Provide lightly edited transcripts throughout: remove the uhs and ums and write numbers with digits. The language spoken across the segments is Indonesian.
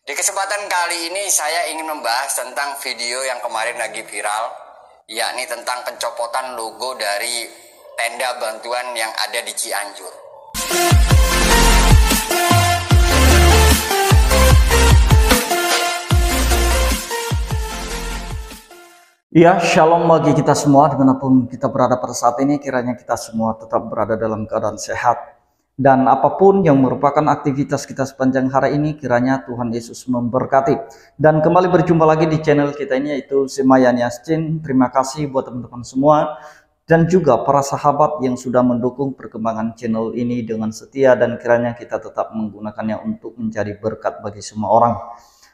Di kesempatan kali ini saya ingin membahas tentang video yang kemarin lagi viral, yakni tentang pencopotan logo dari tenda bantuan yang ada di Cianjur. Ya, shalom bagi kita semua dimanapun kita berada pada saat ini. Kiranya kita semua tetap berada dalam keadaan sehat. Dan apapun yang merupakan aktivitas kita sepanjang hari ini, kiranya Tuhan Yesus memberkati. Dan kembali berjumpa lagi di channel kita ini, yaitu Semayan Yastin. Terima kasih buat teman-teman semua. Dan juga para sahabat yang sudah mendukung perkembangan channel ini dengan setia. Dan kiranya kita tetap menggunakannya untuk menjadi berkat bagi semua orang.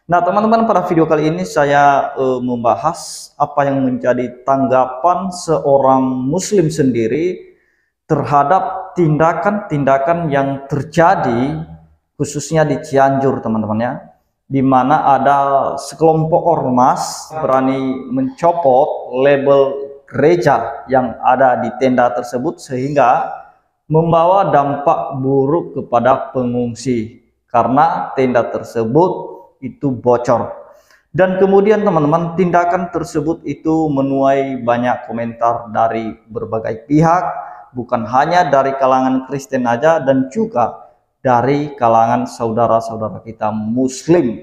Nah teman-teman, pada video kali ini saya membahas apa yang menjadi tanggapan seorang muslim sendiri terhadap tindakan-tindakan yang terjadi khususnya di Cianjur, teman-teman ya, di mana ada sekelompok ormas berani mencopot label gereja yang ada di tenda tersebut sehingga membawa dampak buruk kepada pengungsi karena tenda tersebut itu bocor. Dan kemudian teman-teman, tindakan tersebut itu menuai banyak komentar dari berbagai pihak, bukan hanya dari kalangan Kristen aja, dan juga dari kalangan saudara-saudara kita muslim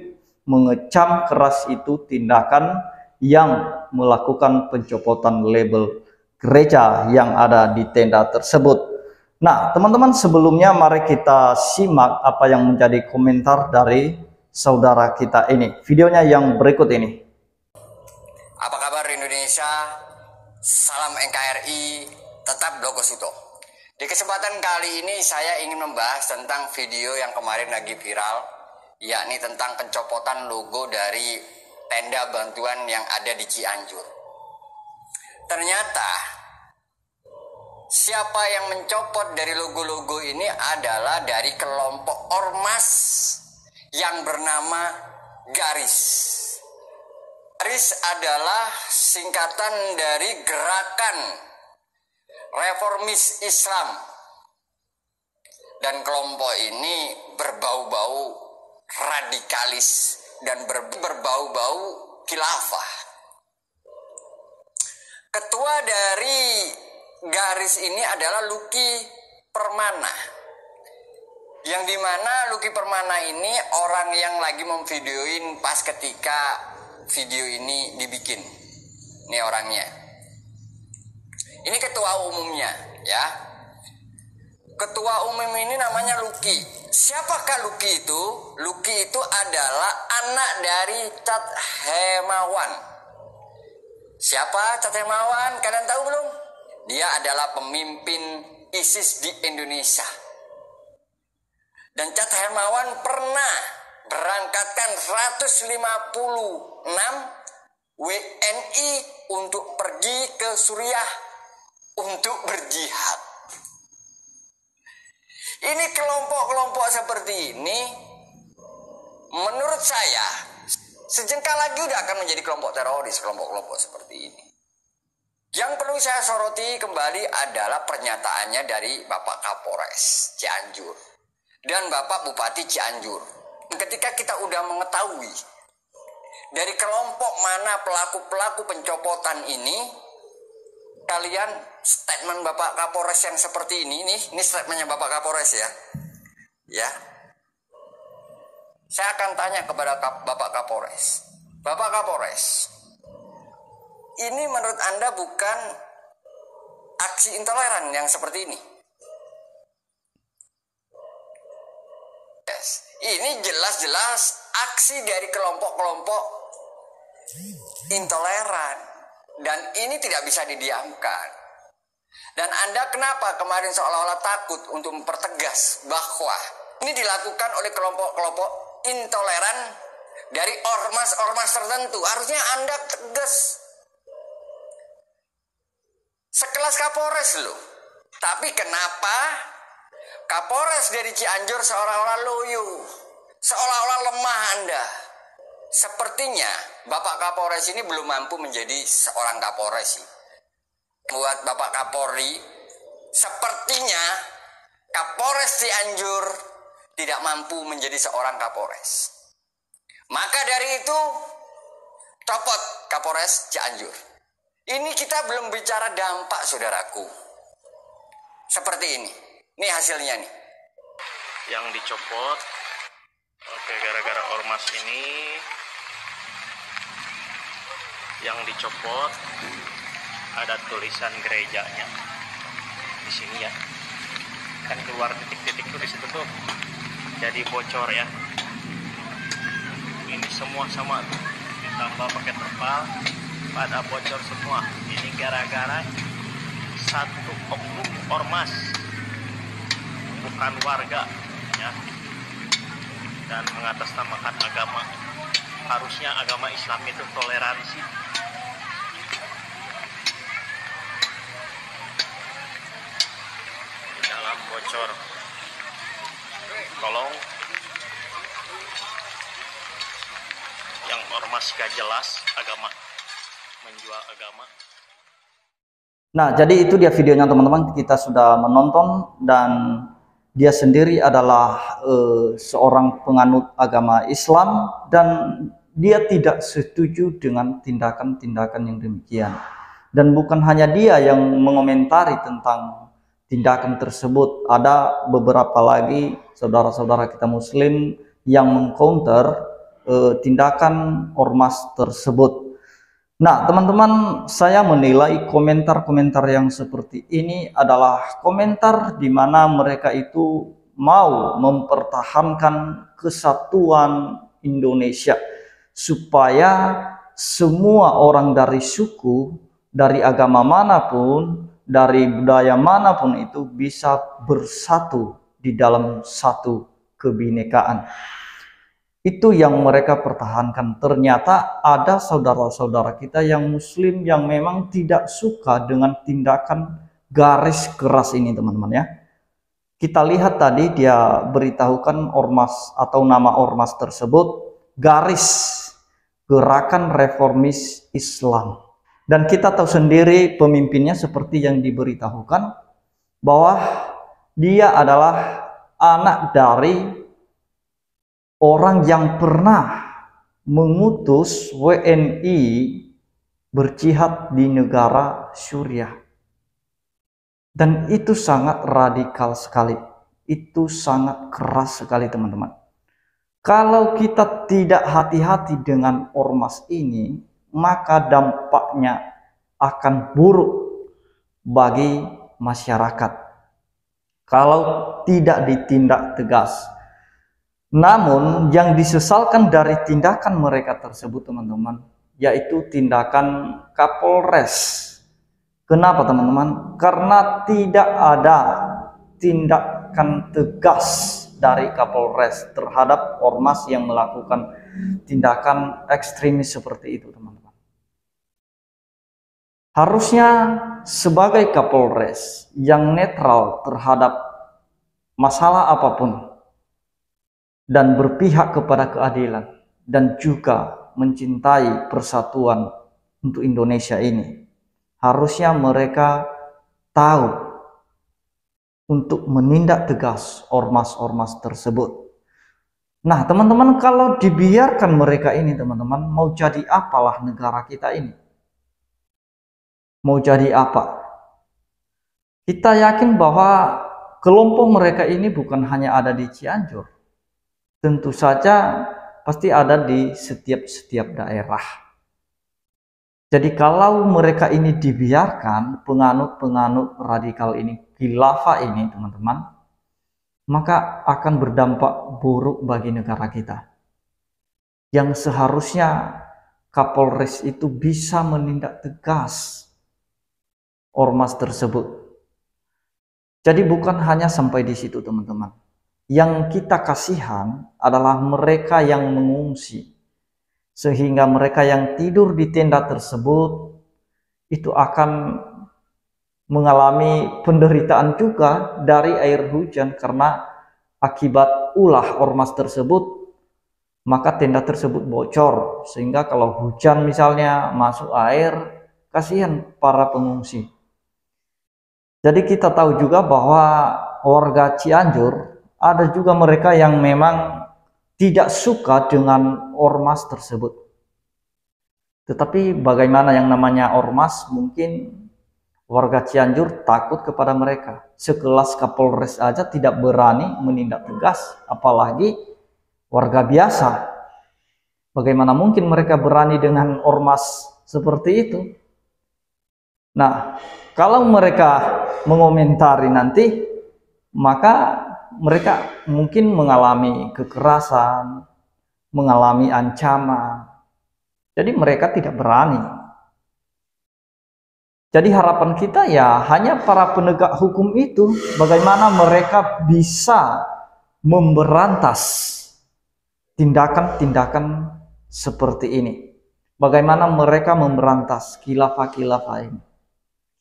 mengecam keras itu tindakan yang melakukan pencopotan label gereja yang ada di tenda tersebut. Nah teman-teman, sebelumnya mari kita simak apa yang menjadi komentar dari saudara kita ini. Videonya yang berikut ini. Apa kabar Indonesia? Salam NKRI, tetap Blogosito. Di kesempatan kali ini saya ingin membahas tentang video yang kemarin lagi viral, yakni tentang pencopotan logo dari tenda bantuan yang ada di Cianjur. Ternyata siapa yang mencopot dari logo-logo ini adalah dari kelompok ormas yang bernama Garis. Garis adalah singkatan dari Gerakan Reformis Islam. Dan kelompok ini berbau-bau radikalis dan berbau-bau khilafah. Ketua dari Garis ini adalah Lucky Permana, yang dimana Lucky Permana ini orang yang lagi memvideoin pas ketika video ini dibikin. Ini orangnya. Ini ketua umumnya ya. Ketua umum ini namanya Lucky. Siapakah Lucky itu? Lucky itu adalah anak dari Chat Hemawan. Siapa Chat Hemawan? Kalian tahu belum? Dia adalah pemimpin ISIS di Indonesia. Dan Chat Hemawan pernah berangkatkan 156 WNI untuk pergi ke Suriah untuk berjihad. Ini kelompok-kelompok seperti ini menurut saya sejengkal lagi udah akan menjadi kelompok teroris, kelompok-kelompok seperti ini. Yang perlu saya soroti kembali adalah pernyataannya dari Bapak Kapolres Cianjur dan Bapak Bupati Cianjur. Ketika kita udah mengetahui dari kelompok mana pelaku-pelaku pencopotan ini, kalian statement Bapak Kapolres yang seperti ini statementnya Bapak Kapolres ya. Ya. Saya akan tanya kepada Bapak Kapolres. Bapak Kapolres, ini menurut Anda bukan aksi intoleran yang seperti ini? Yes. Ini jelas-jelas aksi dari kelompok-kelompok intoleran. Dan ini tidak bisa didiamkan. Dan Anda kenapa kemarin seolah-olah takut untuk mempertegas bahwa ini dilakukan oleh kelompok-kelompok intoleran dari ormas-ormas tertentu? Harusnya Anda tegas. Sekelas Kapolres loh. Tapi kenapa Kapolres dari Cianjur seolah-olah loyo, seolah-olah lemah Anda? Sepertinya Bapak Kapolres ini belum mampu menjadi seorang Kapolres. Buat Bapak Kapolri, sepertinya Kapolres Cianjur tidak mampu menjadi seorang Kapolres. Maka dari itu copot Kapolres Cianjur. Ini kita belum bicara dampak, saudaraku. Seperti ini. Ini hasilnya nih. Yang dicopot, oke, gara-gara ormas ini. Yang dicopot ada tulisan gerejanya di sini ya. Kan keluar titik-titik tuh di situ tuh. Jadi bocor ya. Ini semua sama tuh. Ditambah pakai terpal, pada bocor semua. Ini gara-gara satu oknum ormas, bukan warga ya, dan mengatasnamakan agama. Harusnya agama Islam itu toleransi. Di dalam bocor kolong yang ormas gak jelas agama, menjual agama. Nah, jadi itu dia videonya teman-teman, kita sudah menonton, dan dia sendiri adalah seorang penganut agama Islam dan dia tidak setuju dengan tindakan-tindakan yang demikian. Dan bukan hanya dia yang mengomentari tentang tindakan tersebut, ada beberapa lagi saudara-saudara kita muslim yang mengcounter tindakan ormas tersebut. Nah, teman-teman, saya menilai komentar-komentar yang seperti ini adalah komentar di mana mereka itu mau mempertahankan kesatuan Indonesia supaya semua orang dari suku, dari agama manapun, dari budaya manapun itu bisa bersatu di dalam satu kebinekaan. Itu yang mereka pertahankan. Ternyata ada saudara-saudara kita yang muslim yang memang tidak suka dengan tindakan garis keras ini, teman-teman ya. Kita lihat tadi dia beritahukan ormas atau nama ormas tersebut Garis Gerakan Reformis Islam. Dan kita tahu sendiri pemimpinnya seperti yang diberitahukan bahwa dia adalah anak dari orang yang pernah mengutus WNI berjihad di negara Suriah. Dan itu sangat radikal sekali. Itu sangat keras sekali, teman-teman. Kalau kita tidak hati-hati dengan ormas ini, maka dampaknya akan buruk bagi masyarakat kalau tidak ditindak tegas. Namun yang disesalkan dari tindakan mereka tersebut, teman-teman, yaitu tindakan Kapolres. Kenapa, teman-teman? Karena tidak ada tindakan tegas dari Kapolres terhadap ormas yang melakukan tindakan ekstremis seperti itu, teman-teman. Harusnya sebagai Kapolres yang netral terhadap masalah apapun dan berpihak kepada keadilan dan juga mencintai persatuan untuk Indonesia ini, harusnya mereka tahu untuk menindak tegas ormas-ormas tersebut. Nah, teman-teman, kalau dibiarkan mereka ini, teman-teman, mau jadi apalah negara kita ini? Mau jadi apa? Kita yakin bahwa kelompok mereka ini bukan hanya ada di Cianjur. Tentu saja pasti ada di setiap daerah. Jadi kalau mereka ini dibiarkan, penganut-penganut radikal ini, khilafah ini, teman-teman, maka akan berdampak buruk bagi negara kita. Yang seharusnya Kapolres itu bisa menindak tegas ormas tersebut. Jadi bukan hanya sampai di situ, teman-teman. Yang kita kasihan adalah mereka yang mengungsi, sehingga mereka yang tidur di tenda tersebut itu akan mengalami penderitaan juga dari air hujan, karena akibat ulah ormas tersebut maka tenda tersebut bocor, sehingga kalau hujan misalnya masuk air, kasihan para pengungsi. Jadi kita tahu juga bahwa warga Cianjur ada juga mereka yang memang tidak suka dengan ormas tersebut. Tetapi bagaimana yang namanya ormas, mungkin warga Cianjur takut kepada mereka. Sekelas Kapolres aja tidak berani menindak tegas, apalagi warga biasa. Bagaimana mungkin mereka berani dengan ormas seperti itu? Nah, kalau mereka mengomentari nanti, maka mereka mungkin mengalami kekerasan, mengalami ancaman. Jadi mereka tidak berani. Jadi harapan kita ya hanya para penegak hukum itu, bagaimana mereka bisa memberantas tindakan-tindakan seperti ini. Bagaimana mereka memberantas khilafah-khilafah ini.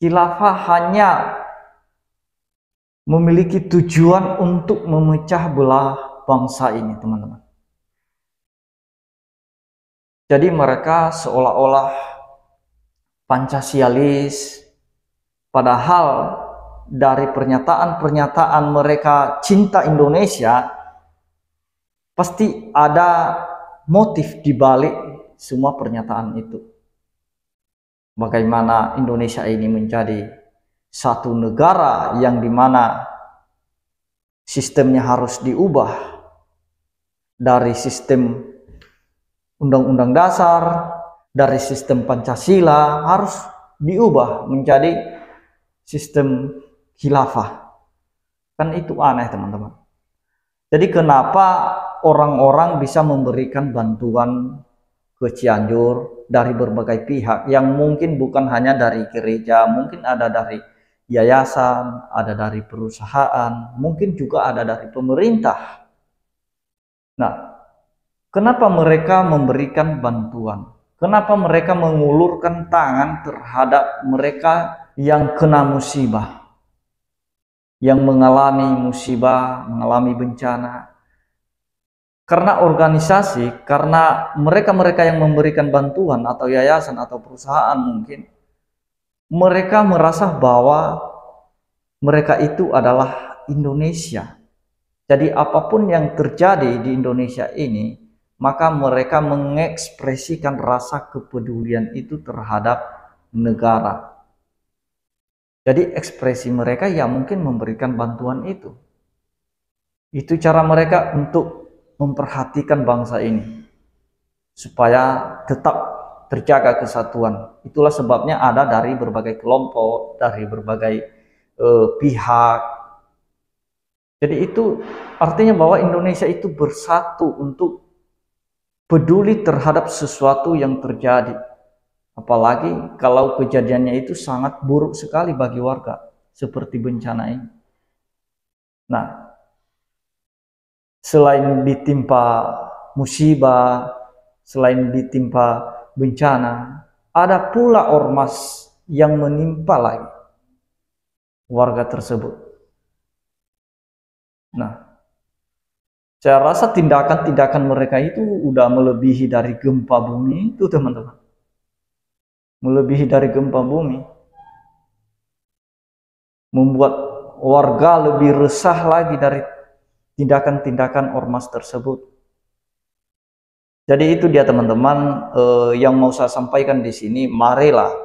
Khilafah hanya memiliki tujuan untuk memecah belah bangsa ini, teman-teman. Jadi mereka seolah-olah Pancasialis, padahal dari pernyataan-pernyataan mereka cinta Indonesia, pasti ada motif di balik semua pernyataan itu. Bagaimana Indonesia ini menjadi satu negara yang dimana sistemnya harus diubah dari sistem Undang-Undang Dasar, dari sistem Pancasila harus diubah menjadi sistem khilafah. Kan itu aneh, teman-teman. Jadi kenapa orang-orang bisa memberikan bantuan ke Cianjur dari berbagai pihak yang mungkin bukan hanya dari gereja, mungkin ada dari yayasan, ada dari perusahaan, mungkin juga ada dari pemerintah. Nah, kenapa mereka memberikan bantuan? Kenapa mereka mengulurkan tangan terhadap mereka yang kena musibah, yang mengalami musibah, mengalami bencana? Karena organisasi, karena mereka-mereka yang memberikan bantuan atau yayasan atau perusahaan mungkin, mereka merasa bahwa mereka itu adalah Indonesia. Jadi apapun yang terjadi di Indonesia ini, maka mereka mengekspresikan rasa kepedulian itu terhadap negara. Jadi ekspresi mereka ya mungkin memberikan bantuan itu. Itu cara mereka untuk memperhatikan bangsa ini supaya tetap terjaga kesatuan. Itulah sebabnya ada dari berbagai kelompok, dari berbagai pihak. Jadi itu artinya bahwa Indonesia itu bersatu untuk peduli terhadap sesuatu yang terjadi. Apalagi kalau kejadiannya itu sangat buruk sekali bagi warga, seperti bencana ini. Nah, selain ditimpa musibah, selain ditimpa bencana, ada pula ormas yang menimpa lagi warga tersebut. Nah, saya rasa tindakan-tindakan mereka itu udah melebihi dari gempa bumi itu, teman-teman. Melebihi dari gempa bumi. Membuat warga lebih resah lagi dari tindakan-tindakan ormas tersebut. Jadi itu dia, teman-teman, yang mau saya sampaikan di sini. Marilah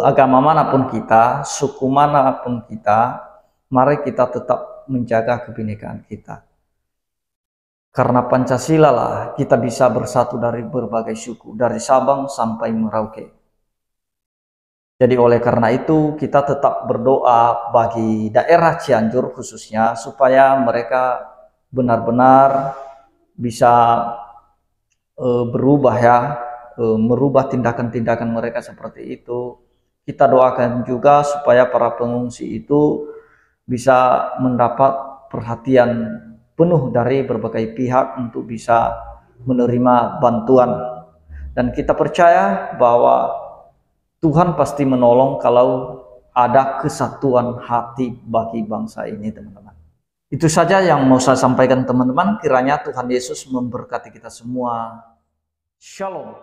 agama manapun kita, suku manapun kita, mari kita tetap menjaga kebinekaan kita. Karena Pancasila lah kita bisa bersatu dari berbagai suku, dari Sabang sampai Merauke. Jadi oleh karena itu kita tetap berdoa bagi daerah Cianjur khususnya supaya mereka benar-benar bisa berubah ya, merubah tindakan-tindakan mereka seperti itu. Kita doakan juga supaya para pengungsi itu bisa mendapat perhatian penuh dari berbagai pihak untuk bisa menerima bantuan. Dan kita percaya bahwa Tuhan pasti menolong kalau ada kesatuan hati bagi bangsa ini, teman-teman. Itu saja yang mau saya sampaikan, teman-teman. Kiranya Tuhan Yesus memberkati kita semua. Shalom.